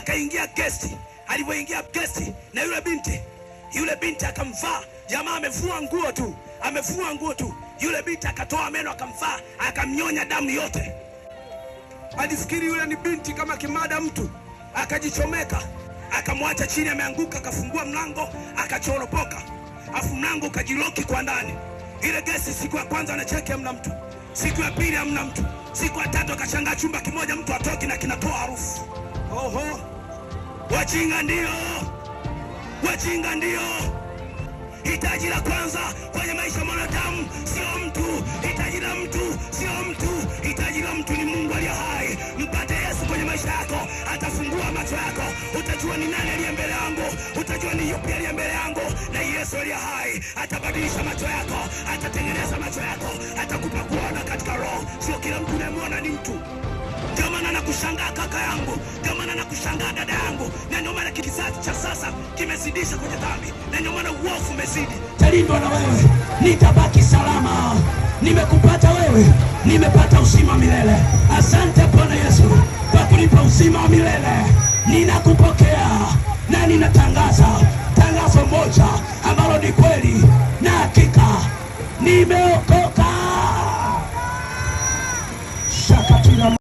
akaingia gesti. Alipoingia gesti na yule binti akamvaa. Jamaa amevua nguo tu, yule binti akatoa meno akamvaa, akamnyonya damu yote. Alifikiri yule ni binti kama kimada mtu, akajichomeka, akamwacha chini ameanguka, akafungua mlango akachoropoka, afu mlango ukajiloki kwa ndani. Ile gesi siku ya kwanza anacheki hamna mtu, siku ya pili hamna mtu, siku ya tatu akashangaa chumba kimoja mtu atoki na kinatoa harufu. Oho, wajinga ndio. Hitaji la kwanza kwenye maisha ya mwanadamu sio mtu, hitaji la mtu sio mtu, hitaji la mtu ni Mungu aliye hai. Mpate Yesu kwenye maisha yako, atafungua macho yako, utajua ni nani aliye mbele yangu, utajua ni yupi aliye mbele yangu. Na Yesu aliye hai atabadilisha macho yako, atatengeneza macho yako, atakupa kuona katika roho. Sio kila mtu unayemwona ni mtu. Ndio maana nakushangaa kaka yangu, ndio maana nakushangaa dada yangu, na ndio maana kizazi cha sasa kimezidisha kwenye dhambi, na ndio maana uovu umezidi. Talindwa na wewe, nitabaki salama. Nimekupata wewe, nimepata uzima milele. Asante Bwana Yesu kwa kunipa uzima wa milele. Ninakupokea na ninatangaza tangazo moja ambalo ni kweli na hakika, nimeokoka.